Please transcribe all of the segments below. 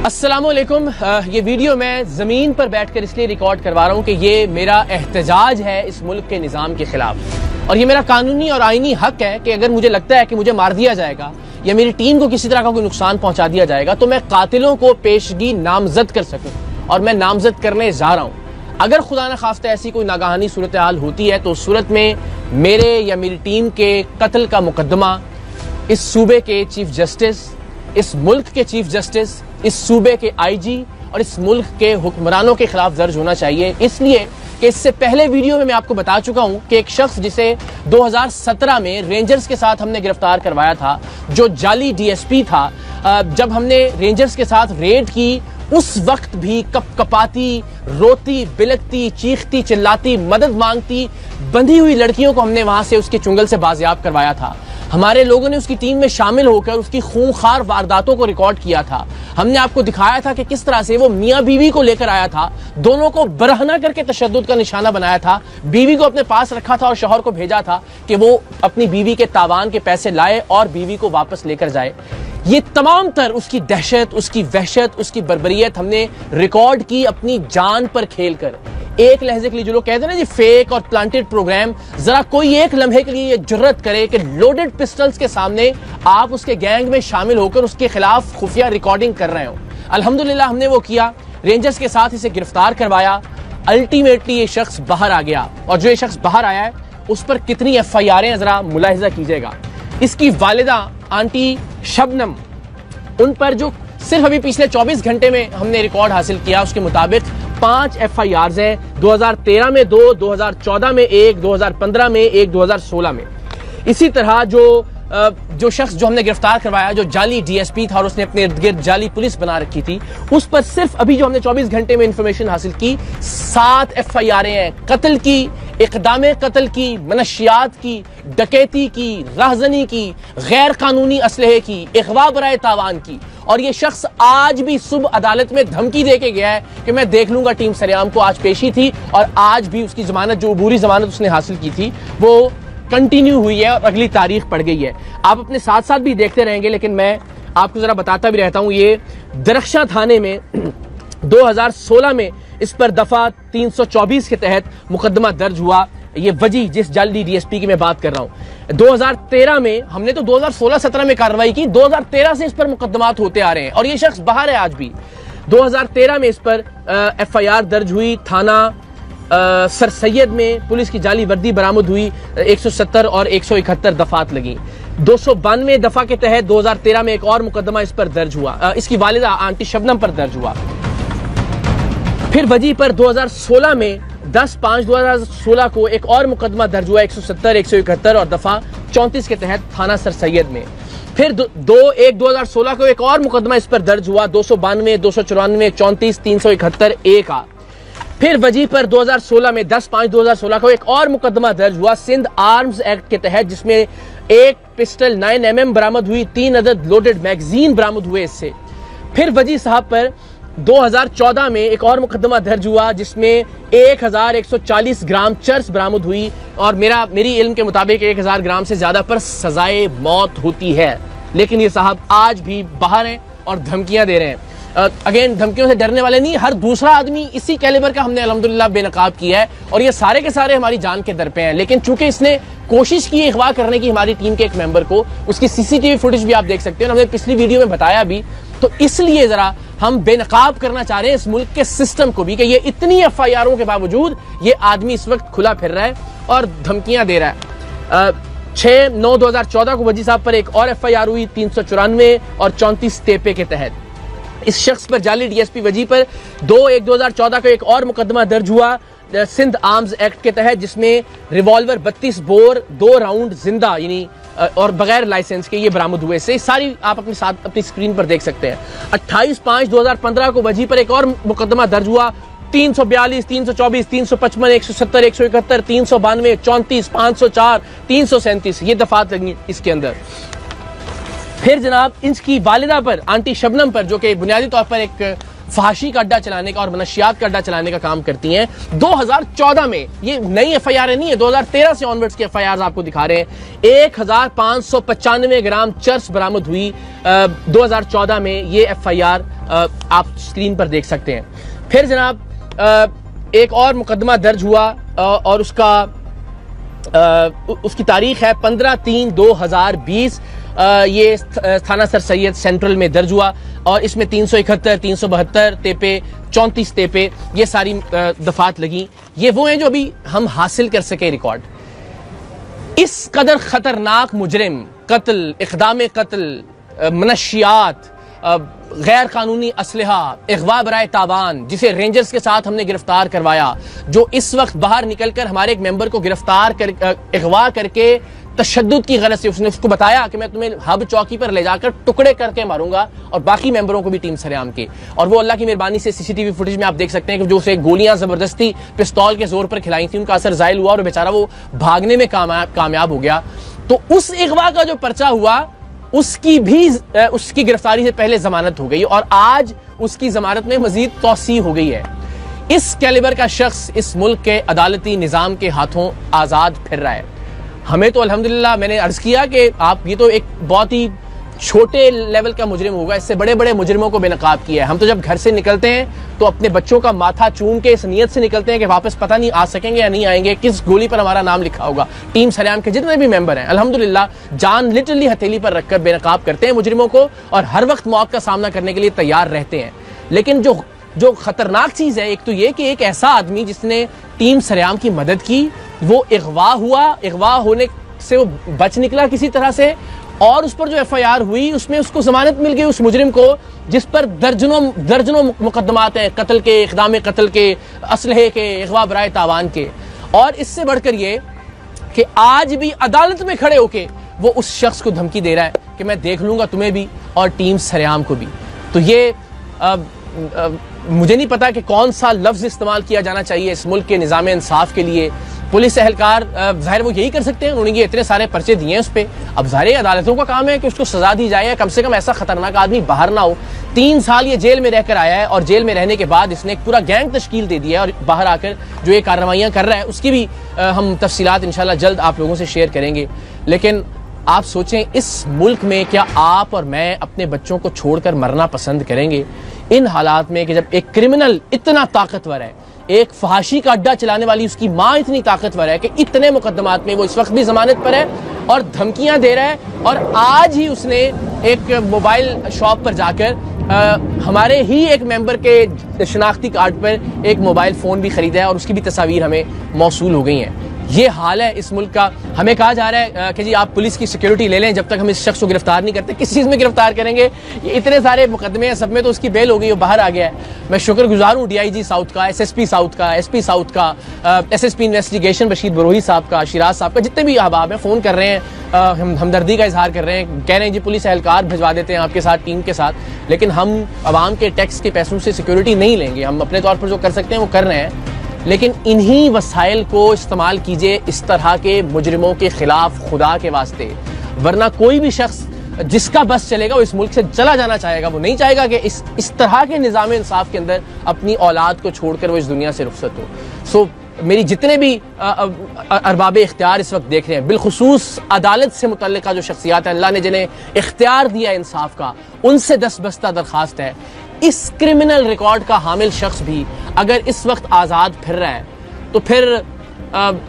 अस्सलामुअलैकुम। ये वीडियो मैं ज़मीन पर बैठकर इसलिए रिकॉर्ड करवा रहा हूँ कि ये मेरा एहतजाज है इस मुल्क के निज़ाम के ख़िलाफ़, और ये मेरा कानूनी और आईनी हक है कि अगर मुझे लगता है कि मुझे मार दिया जाएगा या मेरी टीम को किसी तरह का कोई नुकसान पहुँचा दिया जाएगा तो मैं कातिलों को पेशगी नामजद कर सकूँ, और मैं नामजद करने जा रहा हूँ। अगर खुदा न खास्ता ऐसी कोई नागाहानी सूरत हाल होती है तो उस सूरत में मेरे या मेरी टीम के कत्ल का मुकदमा इस सूबे के चीफ जस्टिस, इस मुल्क के चीफ जस्टिस, इस सूबे के आईजी और इस मुल्क के हुक्मरानों के खिलाफ दर्ज होना चाहिए। इसलिए कि इससे पहले वीडियो में मैं आपको बता चुका हूं कि एक शख्स जिसे 2017 में रेंजर्स के साथ हमने गिरफ्तार करवाया था, जो जाली डीएसपी था, जब हमने रेंजर्स के साथ रेड की उस वक्त भी कपकपाती, रोती, बिलकती, चीखती, चिल्लाती, मदद मांगती बंधी हुई लड़कियों को हमने वहां से उसके चुंगल से बाजियाब करवाया था। हमारे लोगों ने उसकी टीम में शामिल होकर उसकी खूंखार वारदातों को रिकॉर्ड किया था। हमने आपको दिखाया था कि किस तरह से वो मियां बीवी को लेकर आया था, दोनों को बरहना करके तशद्दुद का निशाना बनाया था, बीवी को अपने पास रखा था और शौहर को भेजा था कि वो अपनी बीवी के तावान के पैसे लाए और बीवी को वापस लेकर जाए। ये तमाम तर उसकी दहशत, उसकी वहशत, उसकी बर्बरियत हमने रिकॉर्ड की अपनी जान पर खेलकर। एक लहजे के लिए जो लोग कहते हैं ना जी फेक और प्लांटेड प्रोग्राम, जरा कोई एक लम्हे के लिए ये जुर्रत करे कि लोडेड पिस्टल्स के सामने आप उसके गैंग में शामिल होकर उसके खिलाफ खुफिया रिकॉर्डिंग कर रहे हो। अल्हम्दुलिल्लाह हमने वो किया, रेंजर्स के साथ इसे गिरफ्तार करवाया। अल्टीमेटली ये शख्स बाहर आ गया, और जो ये शख्स बाहर आया है उस पर कितनी FIR जरा मुलाहिजा कीजिएगा। इसकी वालिदा आंटी शबनम, उन पर जो सिर्फ अभी पिछले 24 घंटे में हमने रिकॉर्ड हासिल किया उसके मुताबिक 5 FIRs हैं। 2013 में 2, 2014 में 1, 2015 में 1, 2016 में। इसी तरह जो शख्स जो हमने गिरफ्तार करवाया, जो जाली डीएसपी था और उसने अपने इर्द गिर्द जाली पुलिस बना रखी थी, उस पर सिर्फ अभी जो हमने 24 घंटे में इंफॉर्मेशन हासिल की 7 FIR हैं। कत्ल की, इक़दाम कत्ल की, मनशियात की, डकैती की, राहजनी की, गैर कानूनी असलहे की, इग़वा बराए तावान की। और ये शख्स आज भी सुबह अदालत में धमकी दे के गया है कि मैं देख लूंगा टीम सरेआम को। आज पेशी थी और आज भी उसकी जमानत, जो अबूरी जमानत उसने हासिल की थी, वो कंटिन्यू हुई है और अगली तारीख पड़ गई है। आप अपने साथ साथ भी देखते रहेंगे, लेकिन मैं आपको जरा बताता भी रहता हूं। ये दरख्शां थाने में 2016 में इस पर दफा 324 के तहत मुकदमा दर्ज हुआ। ये वजी जिस जाली डीएसपी की मैं बात कर रहा हूं, 2013 में हमने तो 2016-17 में कार्रवाई की, 2013 से इस पर मुकदमात होते आ रहे हैं और ये शख्स बाहर है आज भी। 2013 में इस पर FIR दर्ज हुई। थाना सर सैयद में पुलिस की जाली वर्दी बरामद हुई, 170 और 171 दफात लगी। 292 दफा के तहत 2013 में एक और मुकदमा इस पर दर्ज हुआ, इसकी वालिदा आंटी शबनम पर दर्ज हुआ। फिर वजी पर 2016 में 10/5/2016 को एक और मुकदमा दर्ज हुआ, 170, 171 और दफा 34 के तहत थाना सर सैयद में। फिर 2/1/2016 को एक और मुकदमा इस पर दर्ज हुआ, 292, 294, 34, 371 A का। फिर वजी पर 2016 में 10/5/2016 को एक और मुकदमा दर्ज हुआ सिंध आर्म्स एक्ट के तहत, जिसमें एक पिस्टल 9mm बरामद हुई, 3 अदद लोडेड मैगजीन बरामद हुए इससे। फिर वजी साहब पर 2014 में एक और मुकदमा दर्ज हुआ जिसमें 1140 ग्राम चर्स बरामद हुई, और मेरी इल्म के मुताबिक 1000 ग्राम से ज्यादा पर सजाए मौत होती है। लेकिन ये साहब आज भी बाहर हैं और धमकियां दे रहे हैं। अगेन, धमकियों से डरने वाले नहीं, हर दूसरा आदमी इसी कैलिबर का हमने अल्हम्दुलिल्लाह बेनकाब किया है, और ये सारे के सारे हमारी जान के दर पे हैं। लेकिन चूंकि इसने कोशिश की अगवा करने की हमारी टीम के एक मेंबर को, उसकी CCTV फुटेज भी आप देख सकते हैं, हमने पिछली वीडियो में बताया भी, तो इसलिए जरा हम बेनकाब करना चाह रहे हैं इस मुल्क के सिस्टम को भी कि ये इतनी FIRों के बावजूद ये आदमी इस वक्त खुला फिर रहा है और धमकियां दे रहा है। 6/9/2014 को वजी साहब पर एक और FIR हुई, 394 और 34 तेपे के तहत। इस शख्स पर जाली डीएसपी वजी पर 2/1/2014 को एक और मुकदमा दर्ज हुआ सिंध आर्म्स एक्ट के तहत, जिसमें रिवॉल्वर 32 बोर 2 राउंड जिंदा यानी और बगैर लाइसेंस के ये बरामद हुए। से सारी आप अपने साथ अपनी स्क्रीन पर देख सकते हैं। 28/5/2015 को वजी पर एक और मुकदमा दर्ज हुआ, 342, 324, 355, 170, 171, 392, 34, 504, 337 ये दफात लगी इसके अंदर। फिर जनाब इनकी वालिदा पर, आंटी शबनम पर, जो कि बुनियादी तौर पर एक फहाशी का अड्डा चलाने का और मनशियात का अड्डा चलाने का काम करती हैं, 2014 में, ये नई एफआईआर नहीं है, 2013 से ऑनवर्ड्स की एफआईआर आपको दिखा रहे हैं, 1595 ग्राम चर्स बरामद हुई 2014 में। ये एफआईआर आप स्क्रीन पर देख सकते हैं। फिर जनाब एक और मुकदमा दर्ज हुआ और उसकी तारीख है 15/3/2020। ये थाना सर सैयद सेंट्रल में दर्ज हुआ और इसमें 371, 372 तेपे, 34 तेपे, ये सारी दफात लगी। ये वो हैं जो अभी हम हासिल कर सके रिकॉर्ड। इस कदर खतरनाक मुजरिम, कत्ल, इक़दाम कत्ल, मनशियात, गैर कानूनी असलहा, अगवा बराए तावान, जिसे रेंजर्स के साथ हमने गिरफ्तार करवाया, जो इस वक्त बाहर निकलकर हमारे एक मेंबर को गिरफ्तार कर अगवा करके तशद्दुद की गरज से उसने उसको बताया कि मैं तुम्हें हब चौकी पर ले जाकर टुकड़े करके मारूंगा और बाकी मेंबरों को भी टीम सरेआम के। और वो अल्लाह की मेहरबानी से सीसीटीवी फुटेज में आप देख सकते हैं कि जो उसे गोलियां जबरदस्ती पिस्तौल के जोर पर खिलाई थी, उनका असर जायल हुआ और बेचारा वो भागने में कामयाब हो गया। तो उस अगवा का जो पर्चा हुआ उसकी गिरफ्तारी से पहले जमानत हो गई और आज उसकी जमानत में मजीद तौसी हो गई है। इस कैलिबर का शख्स इस मुल्क के अदालती निजाम के हाथों आजाद फिर रहा है। हमें तो अल्हम्दुलिल्लाह, मैंने अर्ज किया कि आप, ये तो एक बहुत ही छोटे लेवल का मुजरिम होगा, इससे बड़े बड़े मुजरिमों को बेनकाब किया है। हम तो जब घर से निकलते हैं तो अपने बच्चों का माथा चूम के इस नीयत से निकलते हैं कि वापस पता नहीं आ सकेंगे या नहीं आएंगे, किस गोली पर हमारा नाम लिखा होगा। टीम सरेआम के जितने भी मेंबर हैं अल्हम्दुलिल्लाह जान लिटरली हथेली पर रखकर बेनकाब करते हैं मुजरिमों को और हर वक्त मौत का सामना करने के लिए तैयार रहते हैं। लेकिन जो खतरनाक चीज है, एक तो ये कि एक ऐसा आदमी जिसने टीम सरेआम की मदद की, वो अगवा हुआ, अगवा होने से वो बच निकला किसी तरह से, और उस पर जो एफआईआर हुई उसमें उसको जमानत मिल गई, उस मुजरिम को जिस पर दर्जनों मुकदमात हैं, कत्ल के, इक़दाम कत्ल के, असलहे के, अगवा बराए तावान के। और इससे बढ़कर ये कि आज भी अदालत में खड़े होके वो उस शख्स को धमकी दे रहा है कि मैं देख लूंगा तुम्हें भी और टीम सरेआम को भी। तो ये मुझे नहीं पता कि कौन सा लफ्ज इस्तेमाल किया जाना चाहिए इस मुल्क के निज़ाम इंसाफ के लिए। पुलिस एहलकार ज़ाहिर वो यही कर सकते हैं, उन्होंने ये इतने सारे पर्चे दिए हैं उस पर। अब ज़ाहिर अदालतों का काम है कि उसको सजा दी जाए, कम से कम ऐसा खतरनाक आदमी बाहर ना हो। 3 साल ये जेल में रहकर आया है और जेल में रहने के बाद इसने एक पूरा गैंग तश्कील दे दिया है और बाहर आकर जो ये कार्रवाइयाँ कर रहा है उसकी भी हम तफसीलात इंशाल्लाह जल्द आप लोगों से शेयर करेंगे। लेकिन आप सोचें, इस मुल्क में क्या आप और मैं अपने बच्चों को छोड़कर मरना पसंद करेंगे इन हालात में कि जब एक क्रिमिनल इतना ताकतवर है, एक फहाशी का अड्डा चलाने वाली उसकी माँ इतनी ताकतवर है कि इतने मुकदमात में वो इस वक्त भी जमानत पर है और धमकियां दे रहा है। और आज ही उसने एक मोबाइल शॉप पर जाकर हमारे ही एक मेंबर के शनाख्ती कार्ड पर एक मोबाइल फ़ोन भी खरीदा है और उसकी भी तस्वीर हमें मौसूल हो गई हैं। ये हाल है इस मुल्क का। हमें कहा जा रहा है कि जी आप पुलिस की सिक्योरिटी ले लें जब तक हम इस शख्स को गिरफ्तार नहीं करते। किस चीज़ में गिरफ्तार करेंगे? ये इतने सारे मुकदमे हैं, सब में तो उसकी बेल हो गई, वो बाहर आ गया है। मैं शुक्रगुजार हूँ DIG साउथ का, SSP साउथ का, SP साउथ का, SSP इन्वेस्टिगेशन बशीर बरोही साहब का, शिराज साहब का, जितने भी अहबाब हैं फ़ोन कर रहे हैं, हमदर्दी का इजहार कर रहे हैं, कह रहे हैं जी पुलिस एहलकार भिजवा देते हैं आपके साथ, टीम के साथ। लेकिन हम आवाम के टैक्स के पैसों से सिक्योरिटी नहीं लेंगे। हम अपने तौर पर जो कर सकते हैं वो कर रहे हैं, लेकिन इन्हीं वसाइल को इस्तेमाल कीजिए इस तरह के मुजरिमों के खिलाफ, खुदा के वास्ते। वरना कोई भी शख्स जिसका बस चलेगा वो इस मुल्क से चला जाना चाहेगा। वो नहीं चाहेगा कि इस तरह के निज़ाम इंसाफ के अंदर अपनी औलाद को छोड़कर वो इस दुनिया से रुखसत हो। सो मेरी जितने भी अरबाब इख्तियार इस वक्त देख रहे हैं, बिलखुसूस अदालत से मुतल्लिका जो शख्सियात हैं, अल्लाह ने जिन्हें इख्तियार दिया इंसाफ का, उनसे दस्तबस्ता दरख्वास्त है, इस क्रिमिनल रिकॉर्ड का हामिल शख्स भी अगर इस वक्त आज़ाद फिर रहा है तो फिर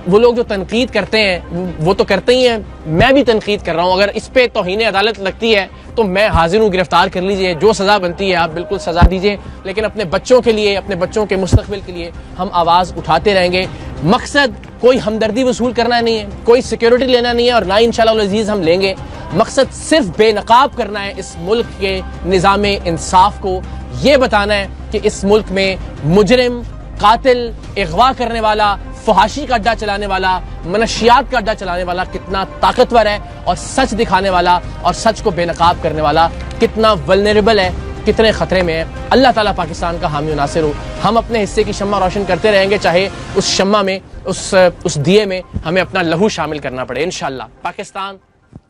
वो लोग जो तनकीद करते हैं वो तो करते ही हैं, मैं भी तनकीद कर रहा हूँ। अगर इस पे तौहीन अदालत लगती है तो मैं हाजिर हूँ, गिरफ्तार कर लीजिए, जो सज़ा बनती है आप बिल्कुल सज़ा दीजिए। लेकिन अपने बच्चों के लिए, अपने बच्चों के मुस्तक़बिल के लिए हम आवाज़ उठाते रहेंगे। मकसद कोई हमदर्दी वसूल करना नहीं है, कोई सिक्योरिटी लेना नहीं है और ना इंशाअल्लाह अज़ीज़ हम लेंगे। मकसद सिर्फ बेनकाब करना है इस मुल्क के निज़ाम इंसाफ को, ये बताना है कि इस मुल्क में मुजरिम, कातिल, अगवा करने वाला, फहाशी का अड्डा चलाने वाला, मनशियात का अड्डा चलाने वाला कितना ताकतवर है और सच दिखाने वाला और सच को बेनकाब करने वाला कितना वल्नरेबल है, कितने खतरे में है। अल्लाह ताला पाकिस्तान का हामी नासिर हो। हम अपने हिस्से की शम्मा रोशन करते रहेंगे, चाहे उस शम्मा में, उस दिए में हमें अपना लहू शामिल करना पड़े। इंशाअल्लाह। पाकिस्तान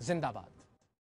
जिंदाबाद।